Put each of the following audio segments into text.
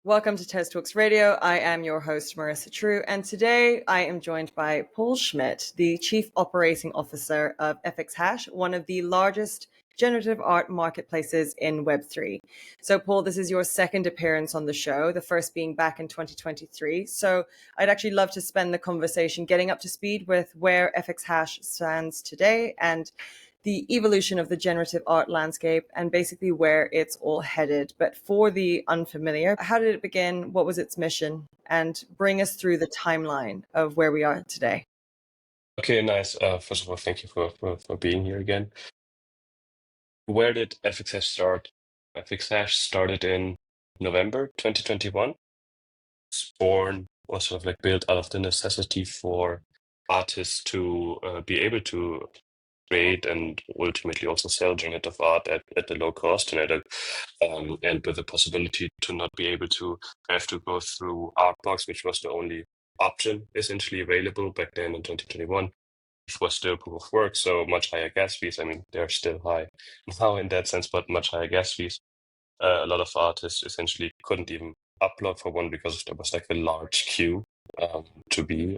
Welcome to TezTalks Radio. I am your host, Marissa Trew, and today I am joined by Paul Schmidt, the Chief Operating Officer of FXHash, one of the largest generative art marketplaces in Web3. So, Paul, this is your second appearance on the show, the first being back in 2023. So I'd actually love to spend the conversation getting up to speed with where FXHash stands today and the evolution of the generative art landscape and basically where it's all headed. But for the unfamiliar, how did it begin? What was its mission? And bring us through the timeline of where we are today. Okay, nice. First of all, thank you for being here again. Where did FXhash start? FXhash started in November 2021. It's born, was sort of like built out of the necessity for artists to be able to create and ultimately also sell generative art at the low cost and with the possibility to not be able to have to go through art blocks, which was the only option essentially available back then in 2021. It was still proof of work, so much higher gas fees. I mean, they're still high now in that sense, but much higher gas fees. A lot of artists essentially couldn't even upload for one because there was like a large queue to be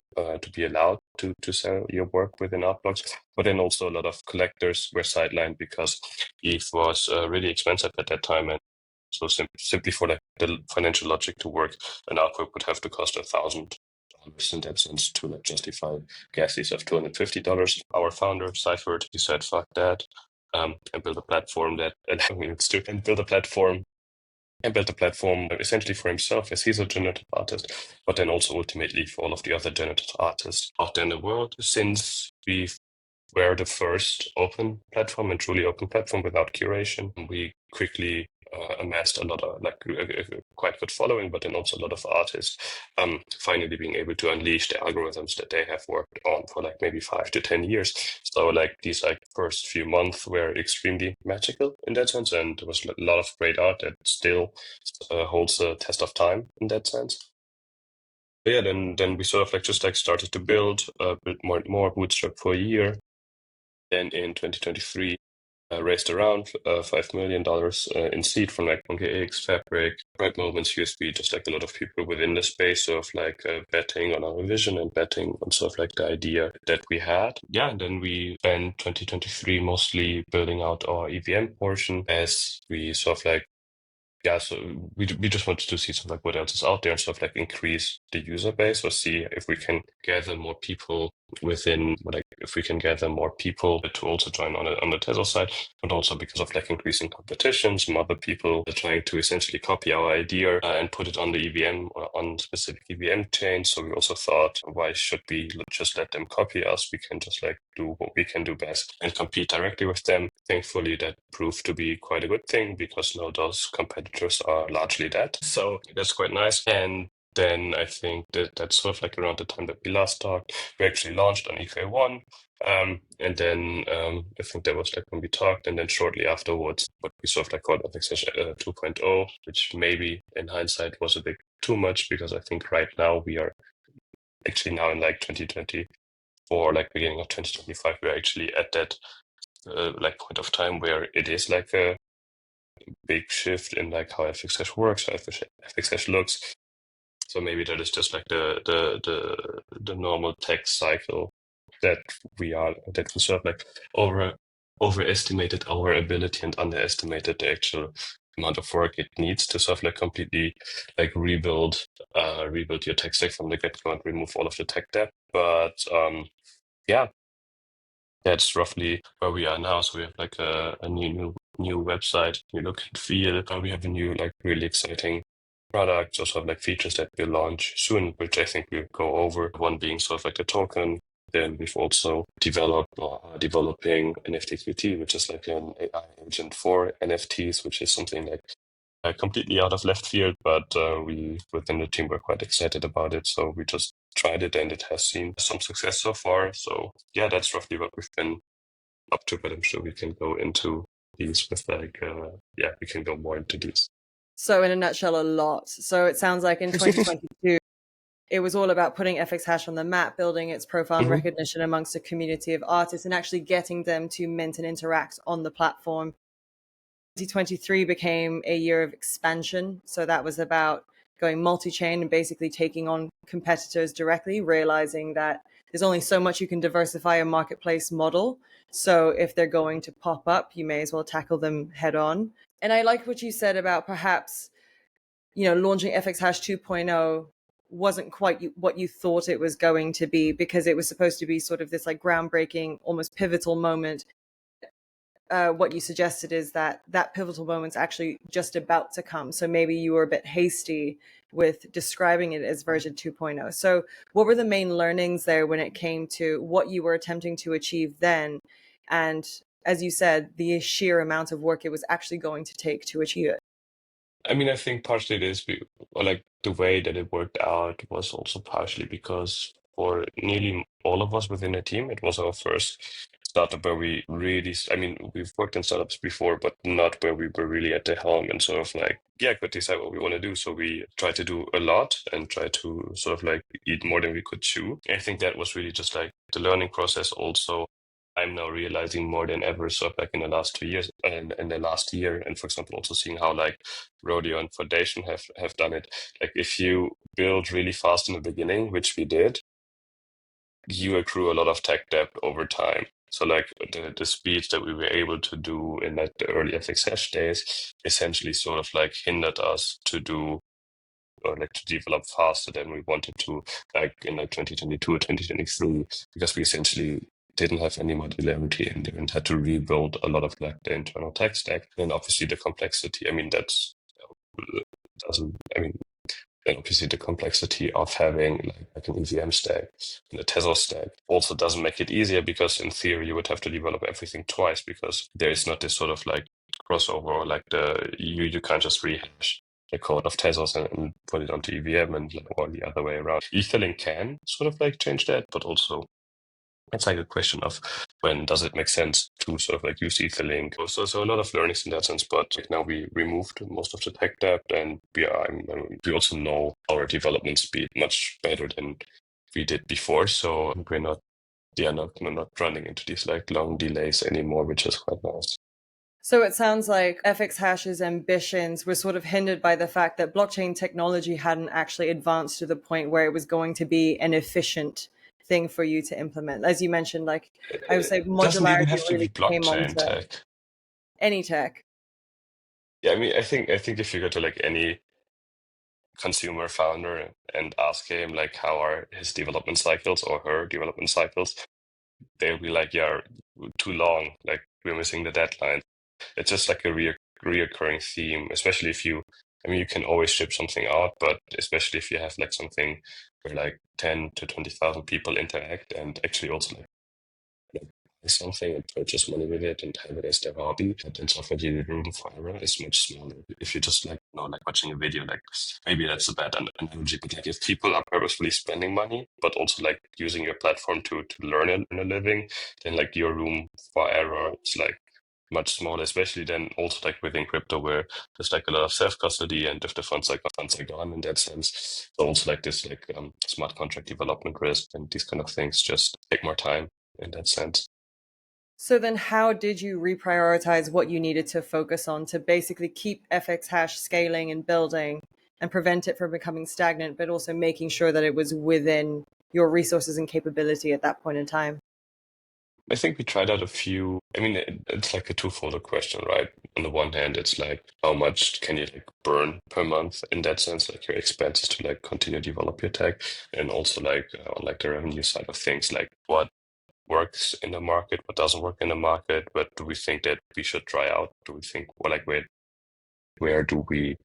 allowed to sell your work within art blocks. But then also a lot of collectors were sidelined because ETH was really expensive at that time, and so simply for the financial logic to work, an artwork would have to cost $1,000 in that sense to justify gas fees of $250. Our founder Seifert, he said, "Fuck that," and build a platform that and build a platform and built a platform essentially for himself as he's a generative artist, but then also ultimately for all of the other generative artists out there in the world. Since we were the first open platform and truly open platform without curation, we quickly amassed a lot of a quite good following, but then also a lot of artists finally being able to unleash the algorithms that they have worked on for like maybe 5 to 10 years. So like these like first few months were extremely magical in that sense, and there was a lot of great art that still holds the test of time in that sense. But yeah, then we sort of like just like started to build a bit more bootstrap for a year. Then in 2023, raised around $5 million in seed from like MonkeyX, Fabric, Bright Moments, USB, just like a lot of people within the space of like betting on our vision and betting on sort of like the idea that we had. Yeah, and then we spent 2023 mostly building out our EVM portion as we sort of like so we just wanted to see sort of like what else is out there and sort of like increase the user base or see if we can gather more people if we can gather more people to also join on the Tesla side, but also because of like increasing competition, some other people are trying to essentially copy our idea and put it on the EVM or on specific EVM chains. So we also thought, why should we just let them copy us? We can just like do what we can do best and compete directly with them. Thankfully, that proved to be quite a good thing because now those competitors are largely dead. So that's quite nice. And then I think that's sort of like around the time that we last talked, we actually launched on EK1. And then I think that was like when we talked, and then shortly afterwards, what we sort of like called FXhash 2.0, which maybe in hindsight was a bit too much because I think right now we are actually now in like 2024, like beginning of 2025, we're actually at that like point of time where it is like a big shift in like how FXhash works, how FXhash looks. So maybe that is just like the normal tech cycle that we sort of like overestimated our ability and underestimated the actual amount of work it needs to sort of like completely like rebuild your tech stack from the get-go and remove all of the tech debt. But yeah, that's roughly where we are now. So we have like a new website, new look and feel. We have a new like really exciting products or sort of like features that we'll launch soon, which I think we'll go over. One being sort of like the token. Then we've also developed or are developing NFTQT, which is like an AI agent for NFTs, which is something like completely out of left field, but we within the team were quite excited about it. So we just tried it and it has seen some success so far. So yeah, that's roughly what we've been up to, but I'm sure we can go into these with like, we can go more into these. So in a nutshell, a lot. So it sounds like in 2022, it was all about putting FXHash on the map, building its profile and recognition amongst a community of artists and actually getting them to mint and interact on the platform. 2023 became a year of expansion. So that was about going multi-chain and basically taking on competitors directly, realizing that there's only so much you can diversify a marketplace model. So if they're going to pop up, you may as well tackle them head on. And I like what you said about perhaps, launching FX Hash 2.0 wasn't quite what you thought it was going to be, because it was supposed to be sort of this like groundbreaking, almost pivotal moment. What you suggested is that pivotal moment's actually just about to come. So maybe you were a bit hasty with describing it as version 2.0. So what were the main learnings there when it came to what you were attempting to achieve then? And as you said, the sheer amount of work it was actually going to take to achieve it. I mean, I think partially it is, or like the way that it worked out was also partially because for nearly all of us within the team, it was our first startup where we really, I mean, we've worked in startups before, but not where we were really at the helm and sort of like, yeah, could decide what we want to do. So we tried to do a lot and try to sort of like eat more than we could chew. I think that was really just like the learning process also. I'm now realizing more than ever, so like in the last 2 years and in the last year, and for example, also seeing how like Rodeo and Foundation have done it. Like if you build really fast in the beginning, which we did, you accrue a lot of tech debt over time. So like the speed that we were able to do in like the early FX hash days essentially sort of like hindered us to do or like to develop faster than we wanted to, like in like 2022 or 2023, because we essentially didn't have any modularity in there and had to rebuild a lot of like the internal tech stack. And obviously the complexity, I mean, that's doesn't, I mean, and obviously the complexity of having like an EVM stack and a Tezos stack also doesn't make it easier, because in theory you would have to develop everything twice, because there is not this sort of like crossover, or like you can't just rehash the code of Tezos and put it onto EVM and like, or the other way around. Etherlink can sort of like change that, but also it's like a question of when does it make sense to sort of like use Etherlink. So a lot of learnings in that sense, but like now we removed most of the tech debt, and we also know our development speed much better than we did before. So we're not running into these like long delays anymore, which is quite nice. So it sounds like FX Hash's ambitions were sort of hindered by the fact that blockchain technology hadn't actually advanced to the point where it was going to be an efficient thing for you to implement. As you mentioned, like I would say It doesn't even modularity have to be really came blockchain onto tech. any tech. Yeah, I mean, I think if you go to like any consumer founder and ask him like how are his development cycles or her development cycles, they'll be like, yeah, too long, like we're missing the deadline. It's just like a reoccurring theme, especially if you, I mean, you can always ship something out, but especially if you have like something where like 10 to 20,000 people interact and actually also like buy something and purchase money with it and have it as their hobby. But then software engineering room for error is much smaller. If you just like, like watching a video, like maybe that's a bad analogy, but like if people are purposefully spending money, but also like using your platform to learn a living, then like your room for error is like much smaller, especially then also like within crypto where there's like a lot of self-custody, and if the funds are gone in that sense. So also like this like smart contract development risk and these kind of things just take more time in that sense. So then how did you reprioritize what you needed to focus on to basically keep FX Hash scaling and building and prevent it from becoming stagnant, but also making sure that it was within your resources and capability at that point in time? I think we tried out a few. I mean, it's like a twofold question, right? On the one hand, it's like how much can you like burn per month in that sense, like your expenses to like continue develop your tech, and also like on like the revenue side of things, like what works in the market, what doesn't work in the market, what do we think that we should try out? Do we think, well, like where do we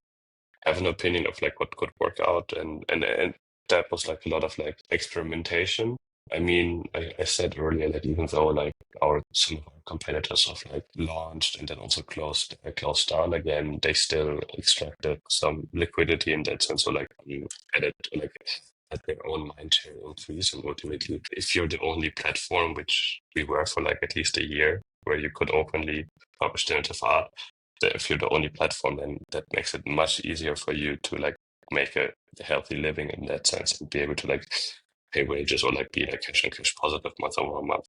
have an opinion of like what could work out, and that was like a lot of like experimentation. I mean, I said earlier that even though like some of our competitors have like launched and then also closed down again, they still extracted some liquidity in that sense. So like added like at their own mind share increase, and ultimately, if you're the only platform, which we were for like at least a year, where you could openly publish generative art, that if you're the only platform, then that makes it much easier for you to like make a healthy living in that sense and be able to like pay wages or like be like cash and cash positive month over month.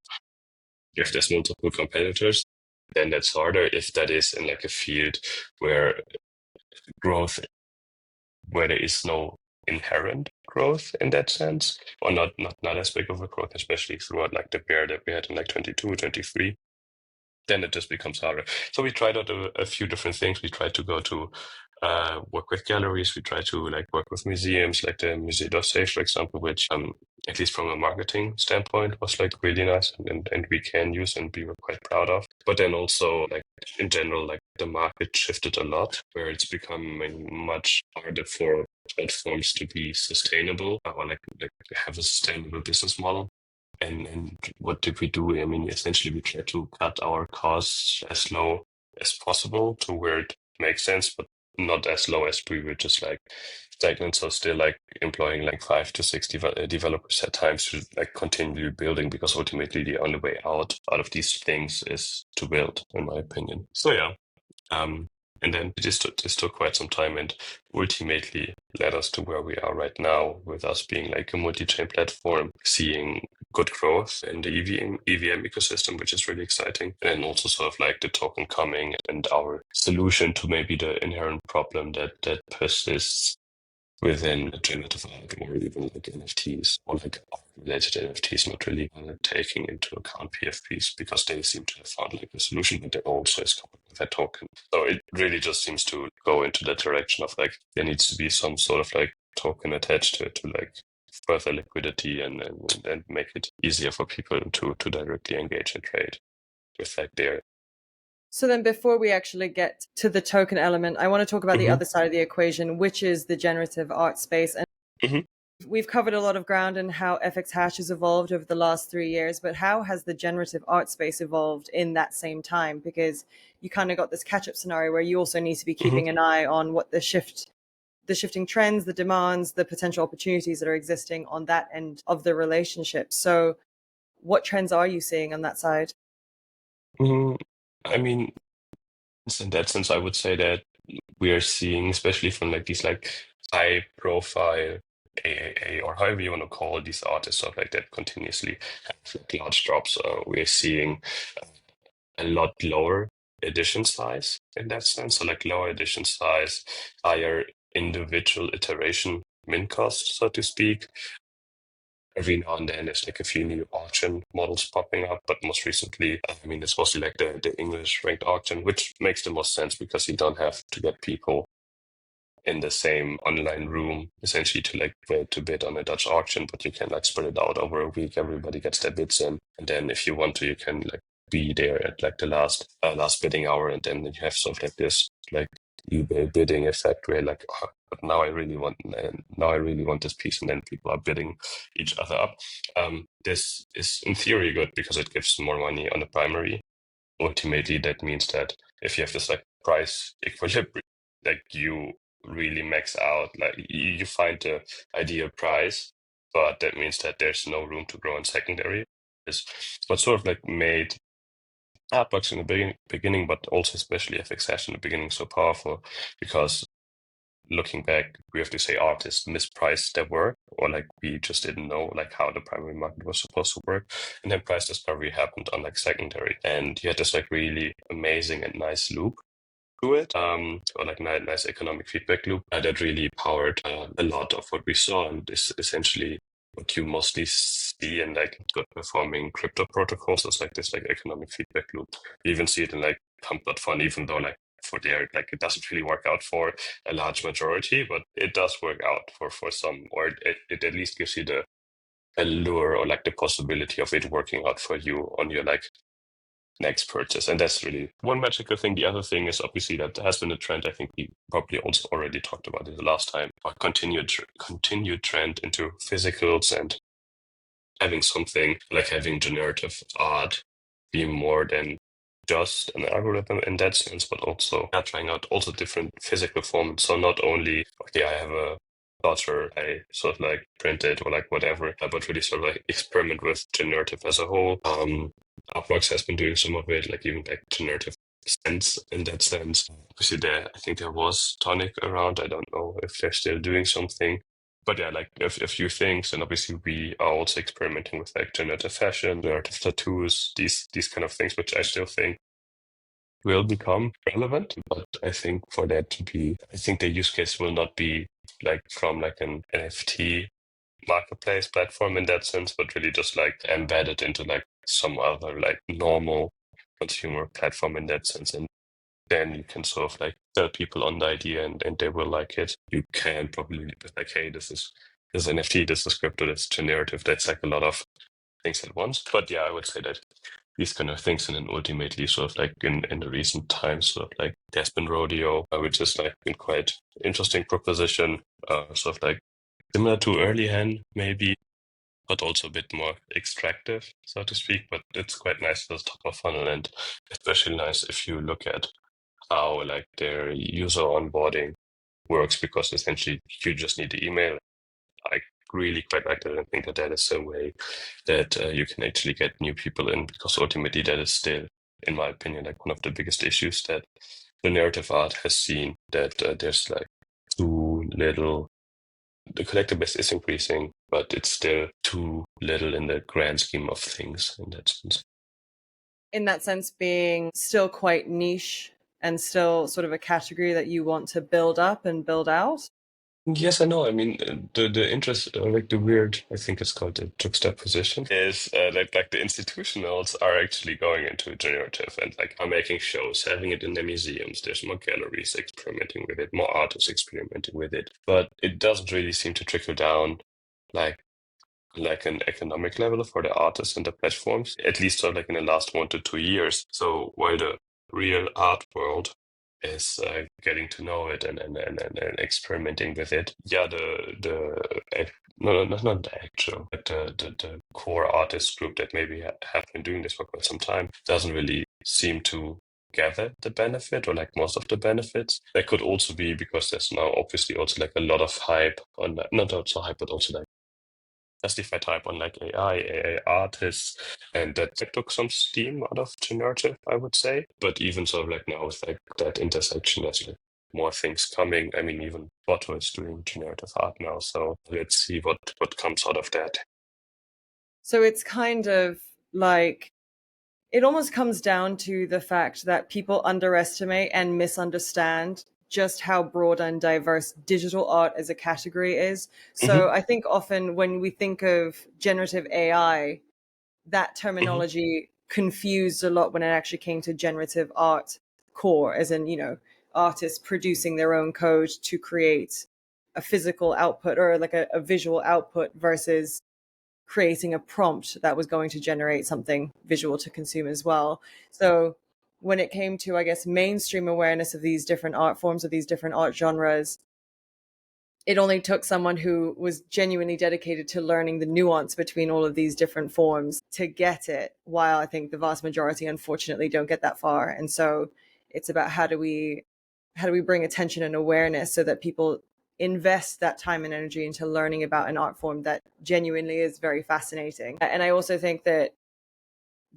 If there's multiple competitors, then that's harder. If that is in like a field where growth where there is no inherent growth in that sense, or not as big of a growth, especially throughout like the bear that we had in like 22, 23. Then it just becomes harder. So we tried out a few different things. We tried to go to work with galleries. We tried to like work with museums, like the Musée d'Orsay, for example, which at least from a marketing standpoint was like really nice and we can use and we were quite proud of. But then also like in general, like the market shifted a lot, where it's becoming much harder for platforms to be sustainable or like have a sustainable business model. And what did we do? I mean, essentially, we tried to cut our costs as low as possible to where it makes sense, but not as low as we were just like stagnant. So still like employing like 5 to 6 developers at times to like continue building, because ultimately the only way out of these things is to build, in my opinion. So yeah. Um, and then this took quite some time and ultimately led us to where we are right now, with us being like a multi-chain platform, seeing good growth in the EVM ecosystem, which is really exciting. And also sort of like the token coming and our solution to maybe the inherent problem that persists within generative art, or even like NFTs, or like related NFTs, not really taking into account PFPs, because they seem to have found like a solution, but they also is coming with a token. So it really just seems to go into that direction of like there needs to be some sort of like token attached to like further liquidity and make it easier for people to directly engage and trade with like their. So then before we actually get to the token element, I want to talk about the Mhm. other side of the equation, which is the generative art space. And Mhm. we've covered a lot of ground in how FX Hash has evolved over the last 3 years, but how has the generative art space evolved in that same time? Because you kind of got this catch-up scenario where you also need to be Mhm. keeping an eye on what the shifting trends, the demands, the potential opportunities that are existing on that end of the relationship. So what trends are you seeing on that side? I mean, in that sense, I would say that we are seeing, especially from like these like high profile AAA, or however you want to call these artists, stuff like that, continuously have like large drops. We are seeing a lot lower edition size in that sense. So like lower edition size, higher individual iteration min cost, so to speak. Every now and then there's like a few new auction models popping up, but most recently, I mean, it's mostly like the English ranked auction, which makes the most sense because you don't have to get people in the same online room essentially to like to bid on a Dutch auction, but you can like spread it out over a week. Everybody gets their bids in, and then if you want to, you can like be there at like the last bidding hour, and then you have sort of like this like eBay bidding effect where like, oh, but now I really want this piece, and then people are bidding each other up. This is in theory good because it gives more money on the primary. Ultimately, that means that if you have this like price equilibrium, like you really max out, like you find the ideal price, but that means that there's no room to grow in secondary. Is what sort of like made Artbox in the beginning, but also especially FX Hash in the beginning so powerful, because looking back, we have to say artists mispriced their work, or like we just didn't know like how the primary market was supposed to work, and then price discovery happened on like secondary, and you had this like really amazing and nice loop to it, or like nice economic feedback loop that really powered a lot of what we saw, and is essentially what you mostly see in like good performing crypto protocols. Is like this like economic feedback loop. You even see it in like Pump.fun, even though like for there like it doesn't really work out for a large majority, but it does work out for some, or it at least gives you the allure or like the possibility of it working out for you on your like next purchase. And that's really one magical thing. The other thing is obviously that there has been a trend. I think we probably also already talked about it the last time, a continued trend into physicals, and having something like having generative art be more than just an algorithm in that sense, but also trying out also different physical forms. So not only, okay, I have a daughter, I sort of like print it or like whatever, but really sort of like experiment with generative as a whole. Upworks has been doing some of it, like even like generative sense in that sense. Obviously I think there was Tonic around. I don't know if they're still doing something. But yeah, like a few things, and obviously we are also experimenting with like generative fashion, generative tattoos, these kind of things, which I still think will become relevant. But I think for that to be, I think the use case will not be like from like an NFT marketplace platform in that sense, but really just like embedded into like some other like normal consumer platform in that sense. And then you can sort of like tell people on the idea and they will like it. You can probably be like, hey, this is NFT, this is crypto, this is generative. That's like a lot of things at once. But yeah, I would say that these kind of things, and then ultimately sort of like in the recent times, sort of like there's been rodeo, which is like been quite interesting proposition, sort of like similar to early hen maybe, but also a bit more extractive, so to speak. But it's quite nice as top of funnel, and especially nice if you look at how like their user onboarding works, because essentially you just need the email. I really quite like that. I think that that is a way that you can actually get new people in, because ultimately that is still, in my opinion, like one of the biggest issues that the narrative art has seen, that there's like too little. The collector base is increasing, but it's still too little in the grand scheme of things in that sense. In that sense, being still quite niche and still sort of a category that you want to build up and build out. Yes, I know. I mean, the interest, like the weird, I think it's called the juxtaposition, is like the institutionals are actually going into generative and like are making shows, having it in their museums. There's more galleries experimenting with it, more artists experimenting with it, but it doesn't really seem to trickle down like an economic level for the artists and the platforms, at least sort of like in the last 1 to 2 years. So while the real art world is getting to know it and experimenting with it, yeah, not the actual, but the core artist group that maybe have been doing this for quite some time doesn't really seem to gather the benefit, or like most of the benefits. That could also be because there's now obviously also like a lot of hype on that, not also hype, but also like justified type on like AI artists, and that took some steam out of generative, I would say. But even sort of like now with like that intersection, there's like more things coming. I mean, even Botto is doing generative art now, so let's see what comes out of that. So it's kind of like, it almost comes down to the fact that people underestimate and misunderstand just how broad and diverse digital art as a category is. Hmm. So I think often when we think of generative AI, that Hmm. terminology confused a lot when it actually came to generative art core, as in, artists producing their own code to create a physical output or like a visual output versus creating a prompt that was going to generate something visual to consume as well. So when it came to, I guess, mainstream awareness of these different art forms, of these different art genres, it only took someone who was genuinely dedicated to learning the nuance between all of these different forms to get it, while I think the vast majority unfortunately don't get that far. And so it's about how do we bring attention and awareness so that people invest that time and energy into learning about an art form that genuinely is very fascinating. And I also think that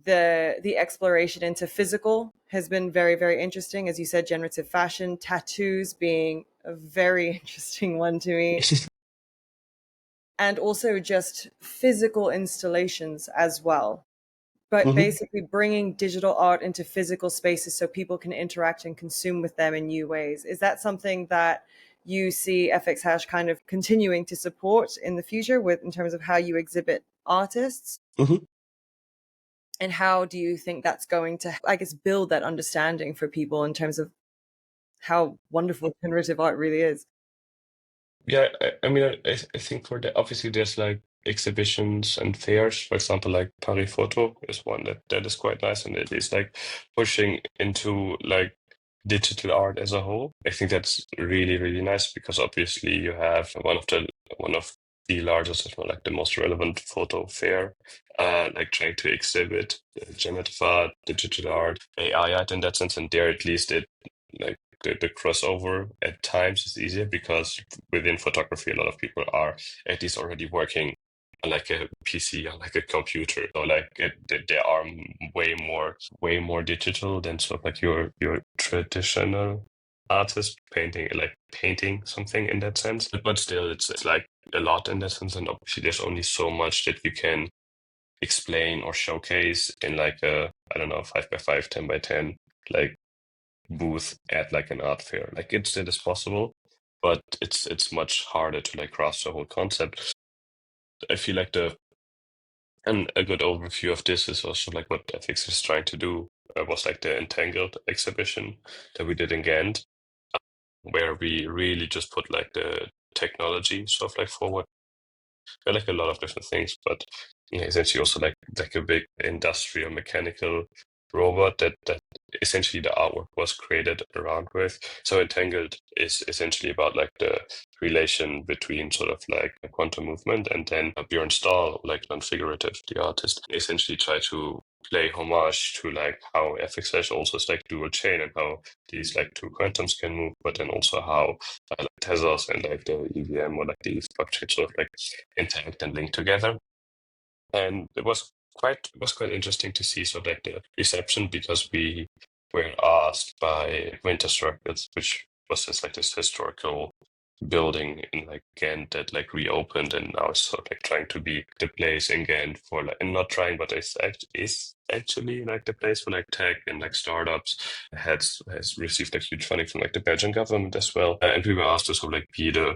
the exploration into physical has been very, very interesting. As you said, generative fashion, tattoos being a very interesting one to me, and also just physical installations as well. But Hmm. basically bringing digital art into physical spaces so people can interact and consume with them in new ways. Is that something that you see FX Hash kind of continuing to support in the future, with in terms of how you exhibit artists? Hmm. And how do you think that's going to, I guess, build that understanding for people in terms of how wonderful generative art really is? Yeah, I mean, I think for the obviously there's like exhibitions and fairs. For example, like Paris Photo is one that is quite nice, and it is like pushing into like digital art as a whole. I think that's really, really nice, because obviously you have one of the largest, if not like the most relevant photo fair, like trying to exhibit generative art, digital art, AI art in that sense, and there at least it like the crossover at times is easier, because within photography, a lot of people are at least already working on like a PC, on like a computer. So like they are way more digital than sort of like your traditional artist painting something in that sense. But still, it's like a lot in that sense, and obviously there's only so much that you can explain or showcase in like a, I don't know, 5 by 5, 10 by 10 like booth at like an art fair. Like it still is possible, but it's much harder to like grasp the whole concept. I feel like and a good overview of this is also like what FX is trying to do was like the Entangled exhibition that we did in Ghent, where we really just put like the technology sort of like forward. I like a lot of different things, but essentially also like a big industrial mechanical robot that essentially the artwork was created around with. So Entangled is essentially about like the relation between sort of like a quantum movement and then Björn Stahl, like non-figurative, the artist, essentially try to play homage to like how FXH also is like dual chain and how these like two quantums can move, but then also how like Tezos and like the EVM or like the blockchain sort of like interact and link together. And it was quite interesting to see sort of like the reception because we were asked by Winter Circuits, which was just like this historical building in like Ghent that like reopened and now is sort of like trying to be the place in Ghent for like, and not trying, but is actually like the place for like tech and like startups. Has received like huge funding from like the Belgian government as well, and we were asked to sort of like be the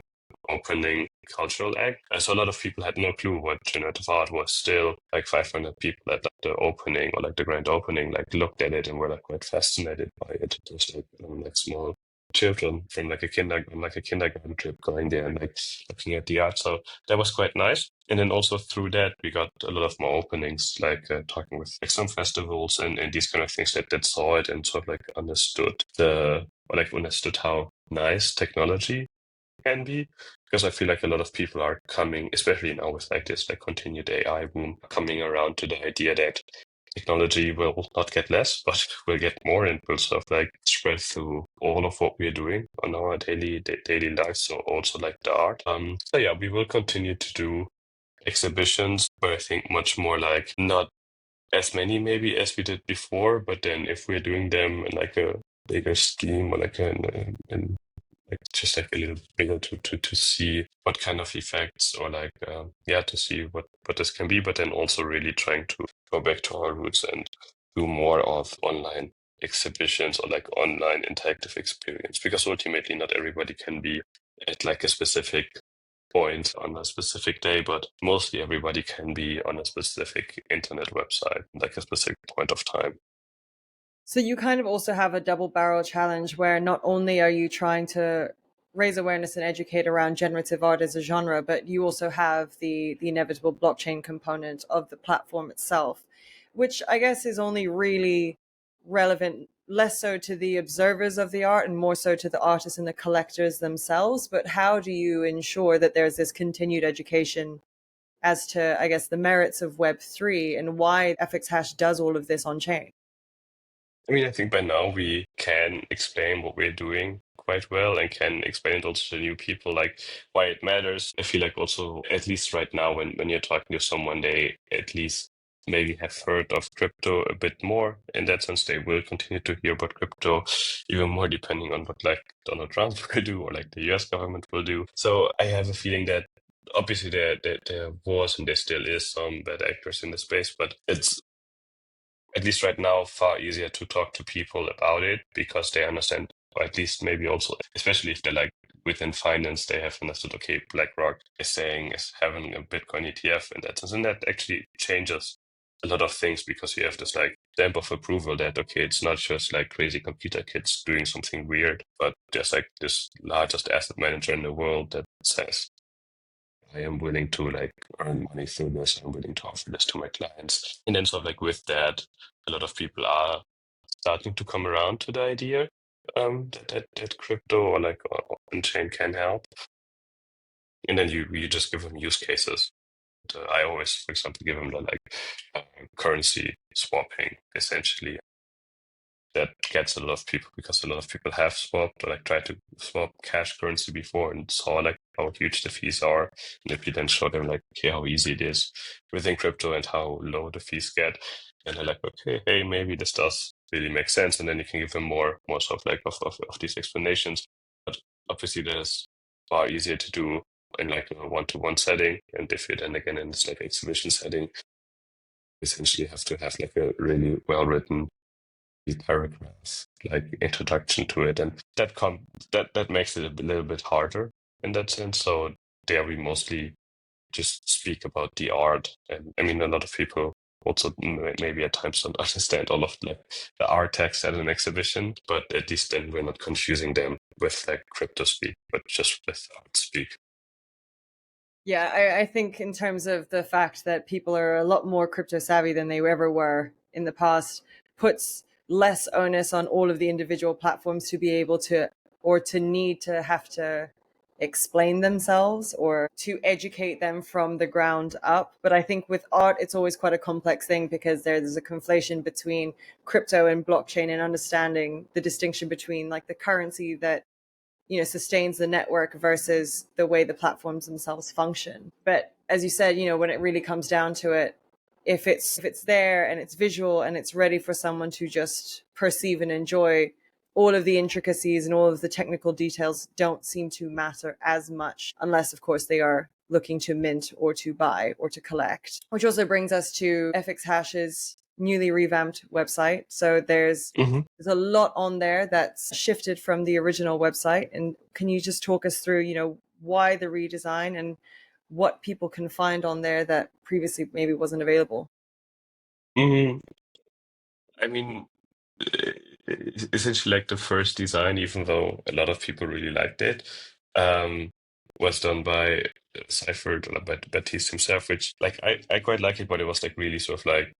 opening cultural act. So a lot of people had no clue what generative art was. Still, like 500 people at like, the opening or like the grand opening, like looked at it and were like quite fascinated by it. Just like small children from like a kindergarten trip going there and like looking at the art. So that was quite nice. And then also through that, we got a lot of more openings, like talking with like some festivals and these kind of things that saw it and sort of like understood how nice technology can be, because I feel like a lot of people are coming, especially now with like this like continued AI boom, coming around to the idea that technology will not get less, but will get more and will sort of like spread through all of what we're doing on our daily lives. So also like the art. So yeah, we will continue to do exhibitions, but I think much more like not as many maybe as we did before, but then if we're doing them in like a bigger scheme or like in like just like a little bigger to see what kind of effects or like to see what this can be, but then also really trying to go back to our roots and do more of online exhibitions or like online interactive experience, because ultimately not everybody can be at like a specific point on a specific day, but mostly everybody can be on a specific internet website like a specific point of time. So you kind of also have a double barrel challenge where not only are you trying to raise awareness and educate around generative art as a genre, but you also have the inevitable blockchain component of the platform itself, which I guess is only really relevant less so to the observers of the art and more so to the artists and the collectors themselves. But how do you ensure that there's this continued education as to, I guess, the merits of Web3 and why FX Hash does all of this on chain? I mean, I think by now we can explain what we're doing quite well and can explain it also to new people, like why it matters. I feel like also, at least right now, when you're talking to someone, they at least maybe have heard of crypto a bit more. In that sense, they will continue to hear about crypto even more depending on what like Donald Trump will do or like the US government will do. So I have a feeling that obviously there was and there still is some bad actors in the space, but it's at least right now, far easier to talk to people about it because they understand, or at least maybe also, especially if they're like within finance, they have understood, okay, BlackRock is having a Bitcoin ETF and that sense. And that actually changes a lot of things because you have this like stamp of approval that, okay, it's not just like crazy computer kids doing something weird, but there's like this largest asset manager in the world that says, I am willing to like earn money through this. I'm willing to offer this to my clients. And then sort of like with that, a lot of people are starting to come around to the idea that crypto or like on chain can help. And then you just give them use cases. I always, for example, give them the like currency swapping essentially. That gets a lot of people because a lot of people have swapped or like tried to swap cash currency before and saw like how huge the fees are. And if you then show them like, okay, how easy it is within crypto and how low the fees get, and they're like, okay, hey, maybe this does really make sense. And then you can give them more sort of like of these explanations. But obviously that is far easier to do in like a one-to-one setting. And if you then again in this like exhibition setting, essentially have to have like a really well-written the paragraph, like introduction to it, and that makes it a little bit harder in that sense. So there we mostly just speak about the art, and I mean a lot of people also maybe at times don't understand all of the art text at an exhibition, but at least then we're not confusing them with like crypto speak, but just with art speak. Yeah, I think in terms of the fact that people are a lot more crypto savvy than they ever were in the past, puts less onus on all of the individual platforms to be able to, or to need to have to explain themselves or to educate them from the ground up. But I think with art, it's always quite a complex thing because there's a conflation between crypto and blockchain and understanding the distinction between like the currency that sustains the network versus the way the platforms themselves function. But as you said, when it really comes down to it, if it's there and it's visual and it's ready for someone to just perceive and enjoy, all of the intricacies and all of the technical details don't seem to matter as much, unless of course they are looking to mint or to buy or to collect. Which also brings us to FX Hash's newly revamped website. So there's a lot on there that's shifted from the original website. And can you just talk us through, why the redesign and what people can find on there that previously maybe wasn't available? hmm I mean, essentially, like the first design, even though a lot of people really liked it, um, was done by Seifert or by Baptiste himself, which like I quite like it, but it was like really sort of like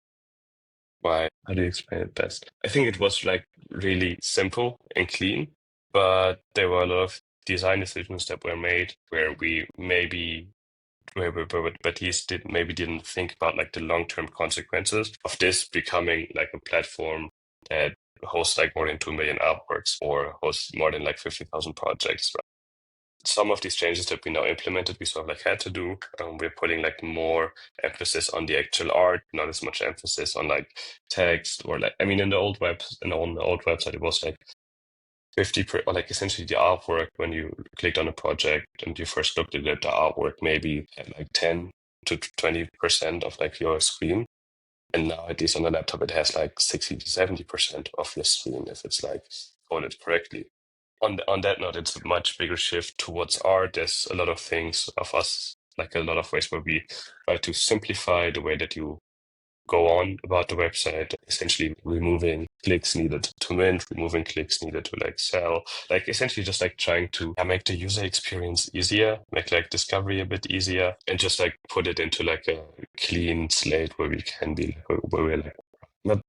why how do you explain it best? I think it was like really simple and clean, but there were a lot of design decisions that were made where we maybe where Baptiste didn't think about like the long-term consequences of this becoming like a platform that hosts like more than 2 million artworks or hosts more than like 50,000 projects. Some of these changes that we now implemented, we sort of like had to do. We're putting like more emphasis on the actual art, not as much emphasis on like text or like, I mean, on the old website, it was like or like essentially the artwork when you clicked on a project and you first looked at it, the artwork maybe had like 10 to 20% of like your screen. And now at least on the laptop, it has like 60 to 70% of your screen if it's like coded correctly. On that note, it's a much bigger shift towards art. There's a lot of things of us, like a lot of ways where we try to simplify the way that you go on about the website, essentially removing clicks needed to mint, removing clicks needed to like sell, like essentially just like trying to make the user experience easier, make like discovery a bit easier, and just like put it into like a clean slate where we can be where we're like not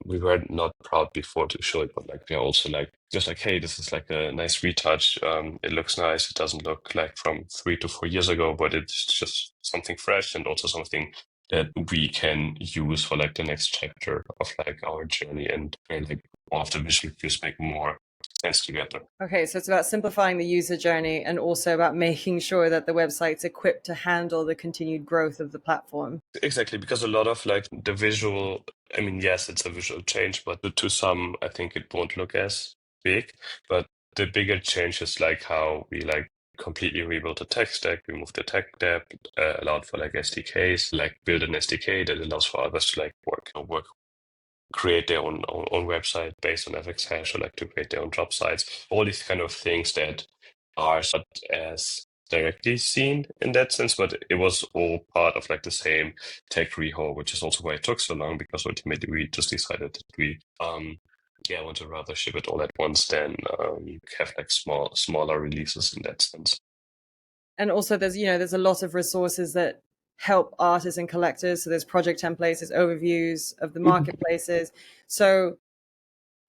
we were not proud before to show it, but like we're also like just like, hey, this is like a nice retouch. It looks nice. It doesn't look like from 3 to 4 years ago, but it's just something fresh and also something that we can use for like the next chapter of like our journey and like all of the visual cues make more sense together. Okay, so it's about simplifying the user journey and also about making sure that the website's equipped to handle the continued growth of the platform. Exactly, because a lot of like the visual, I mean, yes, it's a visual change, but to some, I think it won't look as big. But the bigger change is like how we like completely rebuilt the tech stack, removed the tech debt, allowed for like SDKs, like build an SDK that allows for others to like create their own website based on FX Hash or like to create their own job sites. All these kind of things that are not as directly seen in that sense, but it was all part of like the same tech rehaul, which is also why it took so long because ultimately we just decided that we want to rather ship it all at once than have like smaller releases in that sense. And also there's a lot of resources that help artists and collectors. So there's project templates, there's overviews of the marketplaces. So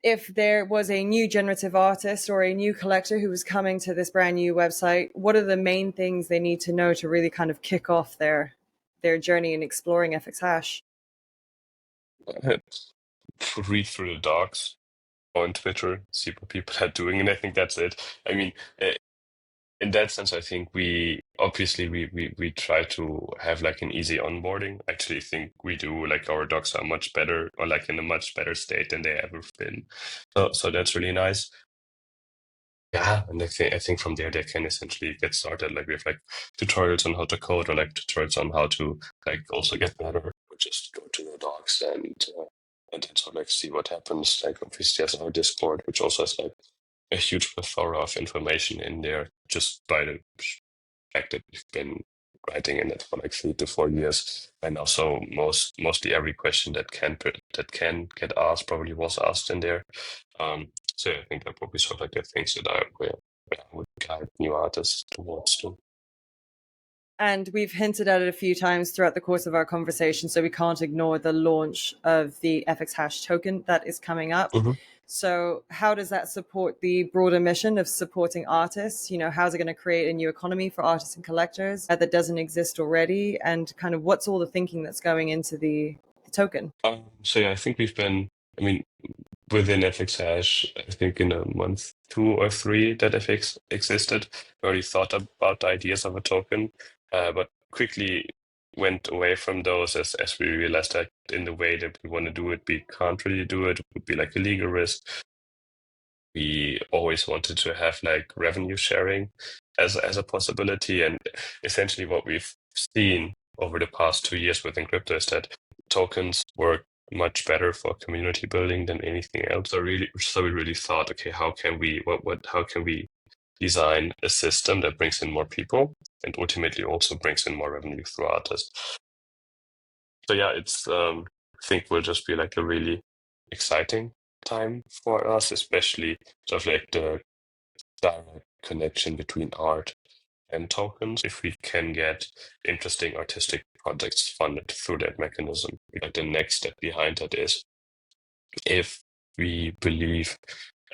if there was a new generative artist or a new collector who was coming to this brand new website, what are the main things they need to know to really kind of kick off their journey in exploring FX Hash? Read through the docs on Twitter, see what people are doing, and I think that's it. I mean, in that sense, I think we obviously we try to have like an easy onboarding. I actually think we do. Like our docs are much better or like in a much better state than they ever been. So that's really nice. Yeah, and I think from there they can essentially get started. Like we have like tutorials on how to code or like tutorials on how to like also get better. Or just go to the docs and and then sort of like see what happens. Like obviously there's our Discord, which also has like a huge plethora of information in there just by the fact that we've been writing in it for like 3 to 4 years, and also mostly every question that can get asked probably was asked in there. So I think that probably sort of like the things that where I would guide new artists towards to. And we've hinted at it a few times throughout the course of our conversation, so we can't ignore the launch of the FX Hash token that is coming up. Mm-hmm. So how does that support the broader mission of supporting artists? You know, how's it going to create a new economy for artists and collectors that doesn't exist already? And kind of what's all the thinking that's going into the token? So yeah, I think within FX Hash, I think in a month 2 or 3 that FX existed, we already thought about the ideas of a token, but quickly went away from those as we realized that in the way that we want to do it, we can't really do it. It would be like a legal risk. We always wanted to have like revenue sharing as a possibility, and essentially what we've seen over the past 2 years within crypto is that tokens work much better for community building than anything else. So we really thought, okay, how can we design a system that brings in more people and ultimately also brings in more revenue through artists? So yeah, it's I think will just be like a really exciting time for us, especially sort of like the direct connection between art and tokens. If we can get interesting artistic projects funded through that mechanism, like the next step behind that is if we believe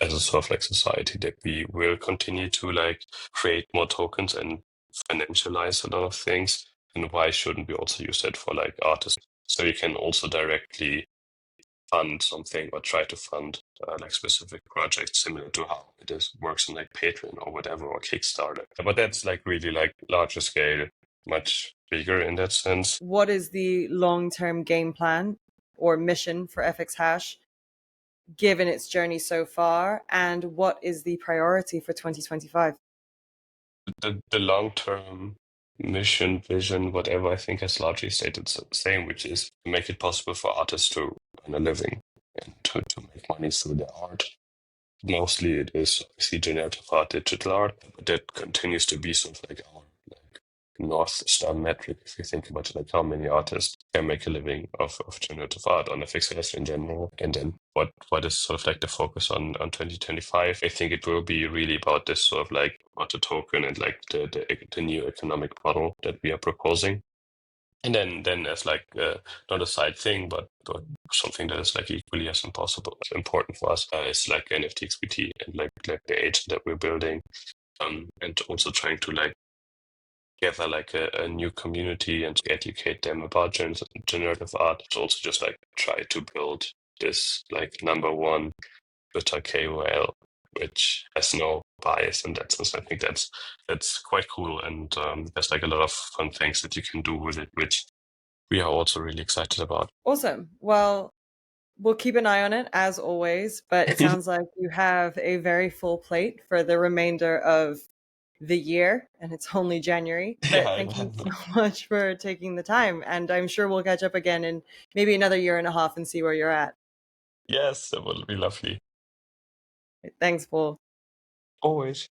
as a sort of like society that we will continue to like create more tokens and financialize a lot of things, and why shouldn't we also use that for like artists? So you can also directly fund something or try to fund like specific projects similar to how works on like Patreon or whatever or Kickstarter. But that's like really like larger scale, much bigger in that sense. What is the long-term game plan or mission for FX Hash given its journey so far, and what is the priority for 2025? The long term mission, vision, whatever, I think has largely stayed the same, which is to make it possible for artists to earn a living and to make money through their art. Mostly it is obviously generative art, digital art, but that continues to be sort of like our like North Star metric if you think about it, like how many artists can make a living of generative art on a fixed asset in general. And then what is sort of like the focus on 2025? I think it will be really about this sort of like about the token and like the new economic model that we are proposing. And then as like not a side thing, but something that is like equally as important for us is like NFT XBT and like the agent that we're building, and also trying to like gather like a new community and educate them about generative art. So also just like try to build this like number one Twitter KOL, which has no bias in that sense. I think that's quite cool, and there's like a lot of fun things that you can do with it, which we are also really excited about. Awesome. Well, we'll keep an eye on it as always, but it sounds like you have a very full plate for the remainder of the year, and it's only January. But Yeah, thank you so much for taking the time, and I'm sure we'll catch up again in maybe another year and a half and see where you're at. yes, that would be lovely. Thanks, Paul. Always.